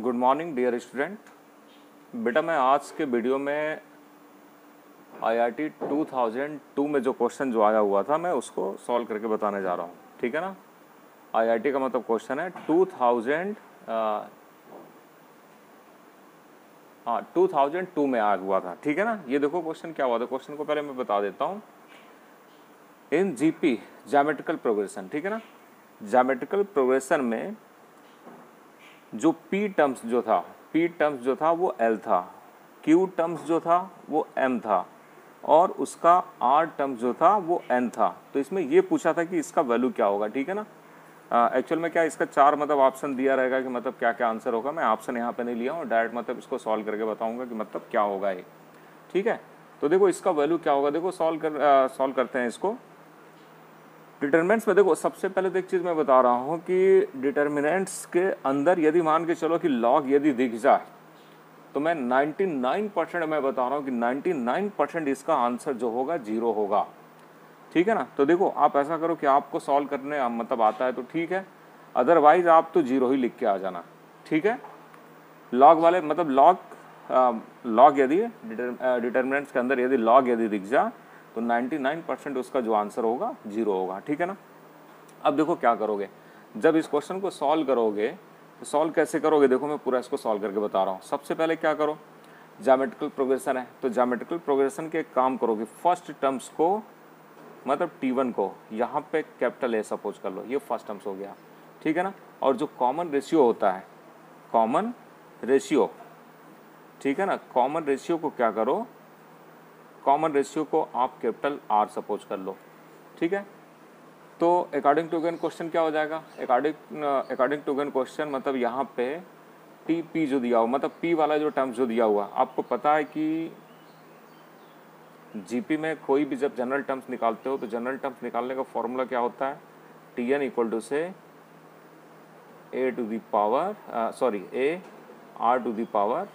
Good morning dear student. बेटा मैं आज के वीडियो में IIT 2002 में जो क्वेश्चन जो आया हुआ था मैं उसको सॉल्व करके बताने जा रहा हूँ, ठीक है ना। IIT का मतलब क्वेश्चन है 2002 में आया हुआ था, ठीक है ना। ये देखो क्वेश्चन क्या हुआ था, क्वेश्चन को पहले मैं बता देता हूँ। इन GP ज्योमेट्रिकल प्रोग्रेशन, ठीक है ना, ज्योमेट्रिकल प्रोग्रेशन में जो P टर्म्स जो था वो L था, Q टर्म्स जो था वो M था और उसका R टर्म्स जो था वो N था। तो इसमें ये पूछा था कि इसका वैल्यू क्या होगा, ठीक है ना। एक्चुअल में क्या इसका 4 मतलब ऑप्शन दिया रहेगा कि मतलब क्या क्या आंसर होगा। मैं ऑप्शन यहाँ पे नहीं लिया हूँ, डायरेक्ट मतलब इसको सॉल्व करके बताऊंगा कि मतलब क्या होगा ये, ठीक है। तो देखो इसका वैल्यू क्या होगा, देखो सॉल्व करते हैं इसको। डिटर्मिनेंट्स में देखो सबसे पहले तो एक चीज़ मैं बता रहा हूँ कि डिटर्मिनेंट्स के अंदर यदि मान के चलो कि लॉग यदि दिख जाए तो मैं 99% मैं बता रहा हूँ कि 99% इसका आंसर जो होगा 0 होगा, ठीक है ना। तो देखो आप ऐसा करो कि आपको सॉल्व करने मतलब आता है तो ठीक है, अदरवाइज आप तो 0 ही लिख के आ जाना, ठीक है। लॉग वाले मतलब लॉग यदि डिटर्मिनेंट्स के अंदर यदि लॉग यदि दिख जाए तो 99% उसका जो आंसर होगा 0 होगा, ठीक है ना। अब देखो क्या करोगे, जब इस क्वेश्चन को सॉल्व करोगे तो सॉल्व कैसे करोगे, देखो मैं पूरा इसको सॉल्व करके बता रहा हूँ। सबसे पहले क्या करो, ज्योमेट्रिकल प्रोग्रेशन है तो ज्योमेट्रिकल प्रोग्रेशन के एक काम करोगे, फर्स्ट टर्म्स को मतलब T1 को यहाँ पे कैपिटल A सपोज कर लो, ये फर्स्ट टर्म्स हो गया, ठीक है ना। और जो कॉमन रेशियो होता है, कॉमन रेशियो, ठीक है ना, कॉमन रेशियो को क्या करो, कॉमन रेशियो को आप कैपिटल R सपोज कर लो, ठीक है। तो अकॉर्डिंग टू गिवन क्वेश्चन क्या हो जाएगा, अकॉर्डिंग टू गिवन क्वेश्चन मतलब यहाँ पे TP जो दिया हुआ मतलब P वाला जो टर्म्स जो दिया हुआ, आपको पता है कि GP में कोई भी जब जनरल टर्म्स निकालते हो तो जनरल टर्म्स निकालने का फॉर्मूला क्या होता है, TN इक्वल टू से A R to the power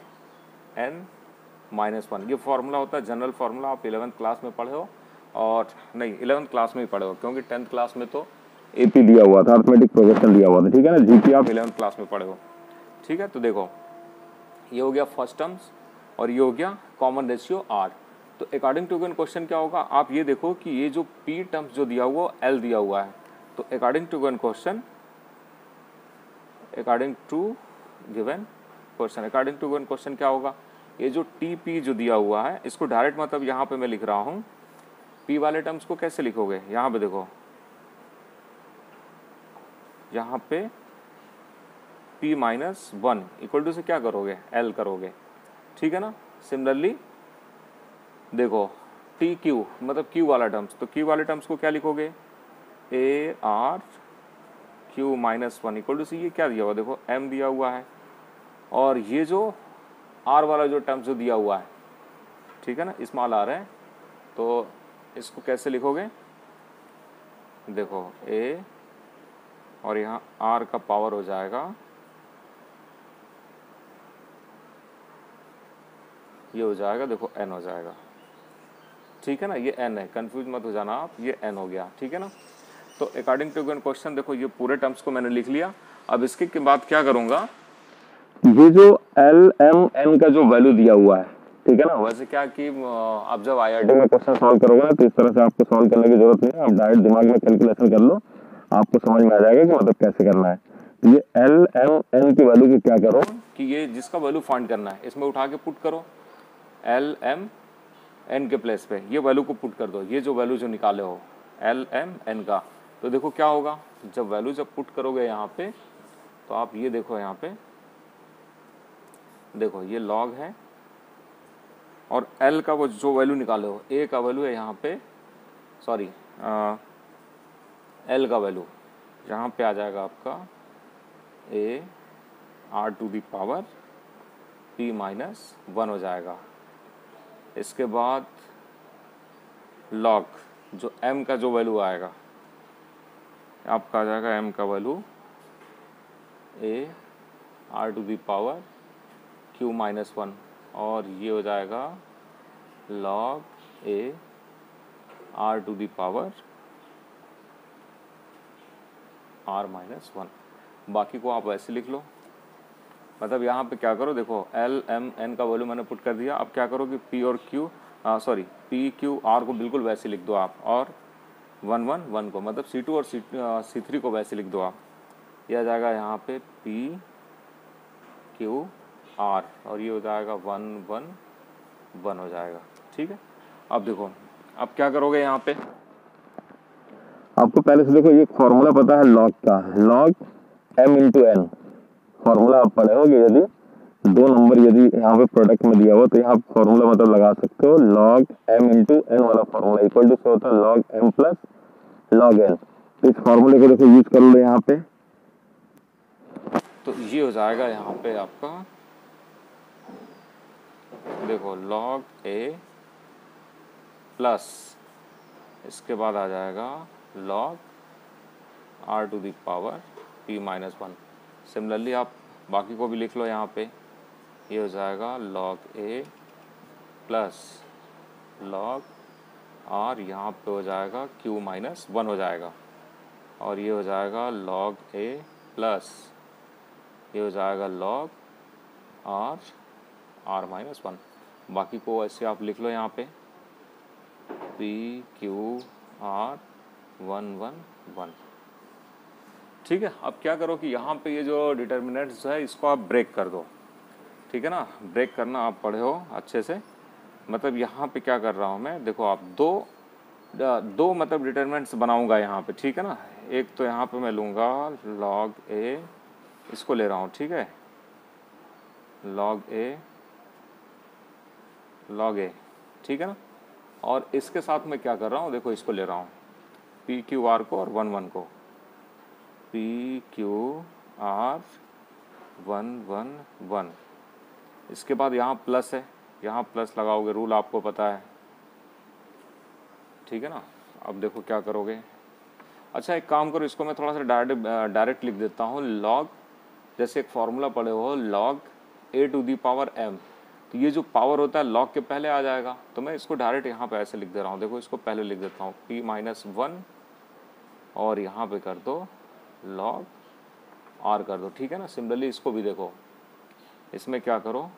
N -1, ये फार्मूला होता है जनरल फार्मूला। आप 11th क्लास में पढ़े हो, और नहीं 11th क्लास में ही पढ़े हो क्योंकि 10th क्लास में तो AP दिया हुआ था, अरिथमेटिक प्रोग्रेशन दिया हुआ था, ठीक है ना। GP आप 11th क्लास में पढ़े हो, ठीक है। तो देखो ये हो गया फर्स्ट टर्म्स और ये हो गया कॉमन रेशियो R। तो अकॉर्डिंग टू गिवन क्वेश्चन क्या होगा, आप ये देखो कि ये जो P टर्म्स जो दिया हुआ L दिया हुआ है, तो अकॉर्डिंग टू गिवन क्वेश्चन क्या होगा, ये जो TP जो दिया हुआ है इसको डायरेक्ट मतलब यहाँ पे मैं लिख रहा हूँ, P वाले टर्म्स को कैसे लिखोगे, यहाँ पे देखो, यहाँ पे P-1 इक्वल टू से क्या करोगे, L करोगे, ठीक है ना। सिमिलरली देखो TQ मतलब Q वाला टर्म्स, तो Q वाले टर्म्स को क्या लिखोगे, AR Q-1 इक्वल टू से ये क्या दिया हुआ, देखो M दिया हुआ है, और ये जो R वाला जो टर्म्स जो दिया हुआ है, ठीक है ना, स्मॉल r है, तो इसको कैसे लिखोगे, देखो A और यहाँ R का पावर हो जाएगा, ये हो जाएगा, देखो N हो जाएगा, ठीक है ना। ये N है, कंफ्यूज मत हो जाना आप, ये N हो गया, ठीक है ना। तो अकॉर्डिंग टू गिवन क्वेश्चन देखो ये पूरे टर्म्स को मैंने लिख लिया। अब इसके के बाद क्या करूँगा, ये जो L M N का जो वैल्यू दिया हुआ है, ठीक है ना। वैसे क्या कि आप जब IIT में क्वेश्चन सॉल्व करोगे ना तो इस तरह से आपको सॉल्व करने की जरूरत नहीं है, आप डायरेक्ट दिमाग में कैलकुलेशन कर लो, आपको समझ में आ जाएगा कि मतलब कैसे करना है। तो ये L M N की वैल्यू की क्या करो कि ये जिसका वैल्यू फाइंड करना है इसमें उठा के पुट करो, L M N के प्लेस पे ये वैल्यू को पुट कर दो, ये जो वैल्यू जो निकाले हो L M N का। तो देखो क्या होगा, जब वैल्यू जब पुट करोगे यहाँ पे तो आप ये देखो, यहाँ पे देखो ये लॉग है और L का वो जो वैल्यू निकाले हो, A का वैल्यू है यहाँ पे, सॉरी L का वैल्यू यहाँ पे आ जाएगा आपका A R to the power P-1 हो जाएगा। इसके बाद लॉग जो M का जो वैल्यू आएगा आपका आ जाएगा, M का value A R to the power Q-1 और ये हो जाएगा log A R to the power R-1। बाकी को आप वैसे लिख लो, मतलब यहाँ पे क्या करो, देखो एल एम एन का वैल्यू मैंने पुट कर दिया। अब क्या करो कि पी और क्यू पी क्यू आर को बिल्कुल वैसे लिख दो आप, और 1 1 1 को, मतलब C2 और C3 को वैसे लिख दो आप। यह आ जाएगा यहाँ पे पी क्यू आर, और ये हो जाएगा 1 1 1 हो जाएगा। ठीक है, अब देखो अब क्या करोगे यहाँ पे, आपको पहले से देखो ये फॉर्मूला पता है लॉग का, log m into n formula आप पढ़े होगे। यदि दो नंबर यदि यहाँ पे प्रोडक्ट में दिया हो तो यहाँ फॉर्मूला मतलब लगा सकते हो, लॉग m इंटू एन वाला फॉर्मूला इक्वल टू क्या होता है, log m plus log n. तो इस फॉर्मूले को देखो यूज कर लो यहाँ पे, तो ये हो जाएगा यहाँ पे आपका, देखो लॉग a प्लस इसके बाद आ जाएगा log r to the power p minus 1। Similarly आप बाकी को भी लिख लो यहाँ पे, ये हो जाएगा log a plus log r, यहाँ पे हो जाएगा q माइनस 1 हो जाएगा, और ये हो जाएगा लॉग a प्लस ये हो जाएगा लॉग r माइनस 1। बाकी को ऐसे आप लिख लो यहाँ पे p q r 1 1 1। ठीक है, अब क्या करो कि यहाँ पे ये जो डिटर्मिनेंट्स है इसको आप ब्रेक कर दो। ठीक है ना, ब्रेक करना आप पढ़े हो अच्छे से। मतलब यहाँ पे क्या कर रहा हूँ मैं, देखो आप दो मतलब डिटर्मिनेंट्स बनाऊंगा यहाँ पे। ठीक है ना, एक तो यहाँ पे मैं लूँगा लॉग a, इसको ले रहा हूँ। ठीक है, लॉग a, ठीक है ना, और इसके साथ मैं क्या कर रहा हूँ, देखो इसको ले रहा हूँ पी क्यू आर को और 1 1 को, पी क्यू आर 1 1 1। इसके बाद यहाँ प्लस है, यहाँ प्लस लगाओगे, रूल आपको पता है। ठीक है ना, अब देखो क्या करोगे। अच्छा एक काम करो, इसको मैं थोड़ा सा डायरेक्ट लिख देता हूँ। लॉग, जैसे एक फॉर्मूला पढ़े हो log a to the power m, तो ये जो पावर होता है लॉग के पहले आ जाएगा, तो मैं इसको डायरेक्ट यहाँ पे ऐसे लिख दे रहा हूँ। देखो इसको पहले लिख देता हूँ p माइनस 1, और यहाँ पे कर दो लॉग r कर दो। ठीक है ना, सिमिलरली इसको भी देखो, इसमें क्या करो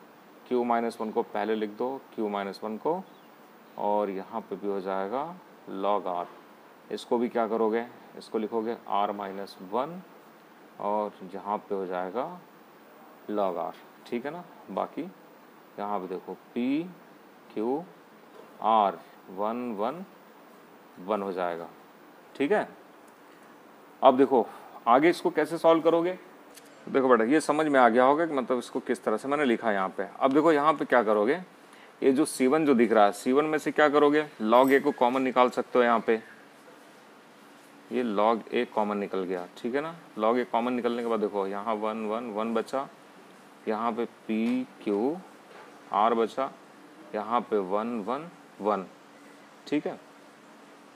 q माइनस 1 को पहले लिख दो, q माइनस 1 को, और यहाँ पे भी हो जाएगा लॉग r। इसको भी क्या करोगे, इसको लिखोगे r माइनस 1, और यहाँ पे हो जाएगा लॉग r। ठीक है ना, बाकी यहाँ पे देखो p q r 1 1 1 हो जाएगा। ठीक है, अब देखो आगे इसको कैसे सॉल्व करोगे। देखो बेटा ये समझ में आ गया होगा कि मतलब इसको किस तरह से मैंने लिखा यहाँ पे। अब देखो यहाँ पे क्या करोगे, ये जो C1 जो दिख रहा है, C1 में से क्या करोगे, log a को कॉमन निकाल सकते हो। यहाँ पे ये log a कॉमन निकल गया। ठीक है ना, log a कॉमन निकलने के बाद देखो यहाँ 1 1 1 बचा, यहाँ पे p q r बचा, यहाँ पे 1 1 1। ठीक है,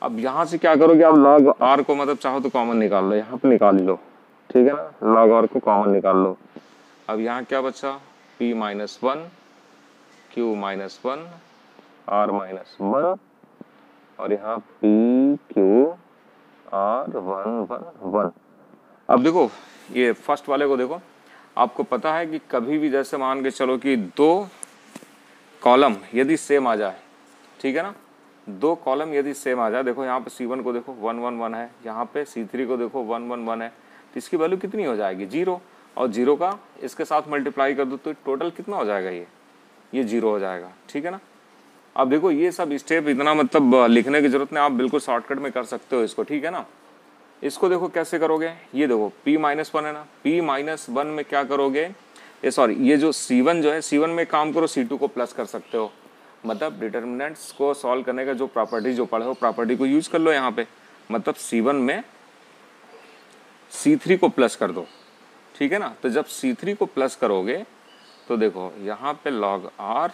अब यहाँ से क्या करोगे आप, log r को मतलब चाहो तो कॉमन निकाल लो, यहाँ पे निकाल लो। ठीक है ना, log r को कॉमन निकाल लो। अब यहाँ क्या बचा, p minus 1 q minus 1 r minus 1, और यहाँ p q r 1 1 1। अब देखो ये फर्स्ट वाले को देखो, आपको पता है कि कभी भी जैसे मान के चलो कि दो कॉलम यदि सेम आ जाए, ठीक है ना, दो कॉलम यदि सेम आ जाए, देखो यहाँ पे C1 को देखो 1 1 1 है, यहाँ पे C3 को देखो 1 1 1 है, तो इसकी वैल्यू कितनी हो जाएगी, 0, और 0 का इसके साथ मल्टीप्लाई कर दो तो टोटल कितना हो जाएगा, ये 0 हो जाएगा। ठीक है ना, अब देखो ये सब स्टेप इतना मतलब लिखने की जरूरत नहीं, आप बिल्कुल शॉर्टकट में कर सकते हो इसको। ठीक है ना, इसको देखो कैसे करोगे, ये देखो p माइनस 1 है ना, p माइनस 1 में क्या करोगे, ये जो C1 जो है, C1 में काम करो C2 को प्लस कर सकते हो। मतलब डिटर्मिनेंट्स को सॉल्व करने का जो प्रॉपर्टी जो पढ़े हो, प्रॉपर्टी को यूज कर लो यहाँ पे। मतलब C1 में C3 को प्लस कर दो। ठीक है ना, तो जब C3 को प्लस करोगे तो देखो यहाँ पे log r,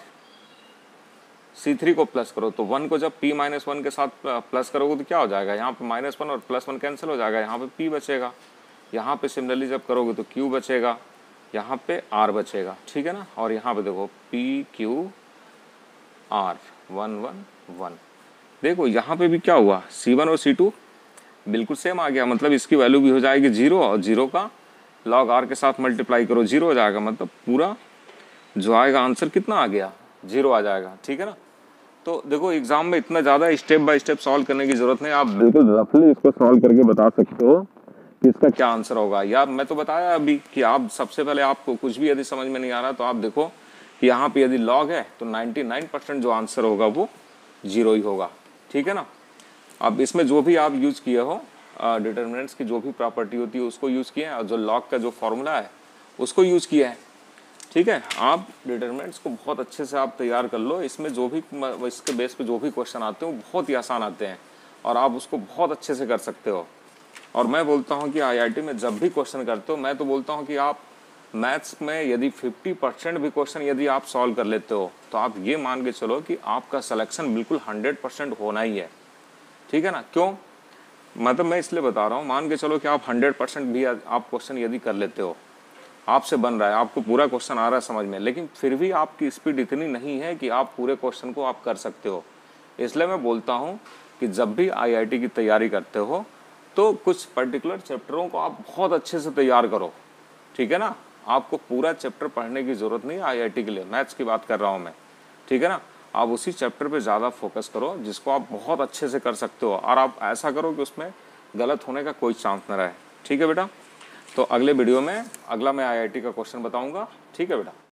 C3 को प्लस करो तो 1 को जब p माइनस 1 के साथ प्लस करोगे तो क्या हो जाएगा, यहाँ पे माइनस 1 और प्लस 1 कैंसिल हो जाएगा, यहाँ पे p बचेगा। यहाँ पे सिमिलरली जब करोगे तो q बचेगा, यहाँ पे r बचेगा। ठीक है ना, और यहाँ पे देखो p q r 1 1 1। देखो यहाँ पे भी क्या हुआ, C1 और C2 बिल्कुल सेम आ गया, मतलब इसकी वैल्यू भी हो जाएगी 0, और 0 का लॉग आर के साथ मल्टीप्लाई करो, 0 हो जाएगा, मतलब पूरा जो आएगा आंसर कितना आ गया, 0 आ जाएगा। ठीक है ना। तो देखो एग्जाम में इतना ज़्यादा स्टेप बाय स्टेप सॉल्व करने की जरूरत नहीं, आप बिल्कुल रफली इसको सॉल्व करके बता सकते हो कि इसका क्या आंसर होगा। यार मैं तो बताया अभी कि आप सबसे पहले आपको कुछ भी यदि समझ में नहीं आ रहा तो आप देखो कि यहाँ पे यदि लॉग है तो 99% जो आंसर होगा वो 0 ही होगा। ठीक है ना। अब इसमें जो भी आप यूज़ किए हो डिटर्मिनेंट्स की जो भी प्रॉपर्टी होती है उसको यूज़ किए हैं, और जो लॉग का जो फॉर्मूला है उसको यूज़ किया है। ठीक है। आप डिटरमिनेंट्स को बहुत अच्छे से आप तैयार कर लो, इसमें जो भी इसके बेस पे जो भी क्वेश्चन आते हैं वो बहुत ही आसान आते हैं और आप उसको बहुत अच्छे से कर सकते हो। और मैं बोलता हूँ कि आईआईटी में जब भी क्वेश्चन करते हो, मैं तो बोलता हूँ कि आप मैथ्स में यदि 50% भी क्वेश्चन यदि आप सॉल्व कर लेते हो तो आप ये मान के चलो कि आपका सिलेक्शन बिल्कुल 100% होना ही है। ठीक है ना। क्यों, मतलब मैं इसलिए बता रहा हूँ, मान के चलो कि आप 100% भी आप क्वेश्चन यदि कर लेते हो, आपसे बन रहा है, आपको पूरा क्वेश्चन आ रहा है समझ में, लेकिन फिर भी आपकी स्पीड इतनी नहीं है कि आप पूरे क्वेश्चन को आप कर सकते हो। इसलिए मैं बोलता हूँ कि जब भी आईआईटी की तैयारी करते हो तो कुछ पर्टिकुलर चैप्टरों को आप बहुत अच्छे से तैयार करो। ठीक है ना। आपको पूरा चैप्टर पढ़ने की ज़रूरत नहीं है आईआईटी के लिए, मैथ्स की बात कर रहा हूँ मैं। ठीक है ना। आप उसी चैप्टर पे ज़्यादा फोकस करो जिसको आप बहुत अच्छे से कर सकते हो, और आप ऐसा करो कि उसमें गलत होने का कोई चांस न रहे। ठीक है बेटा। तो अगले वीडियो में अगला मैं आईआईटी का क्वेश्चन बताऊंगा। ठीक है बेटा।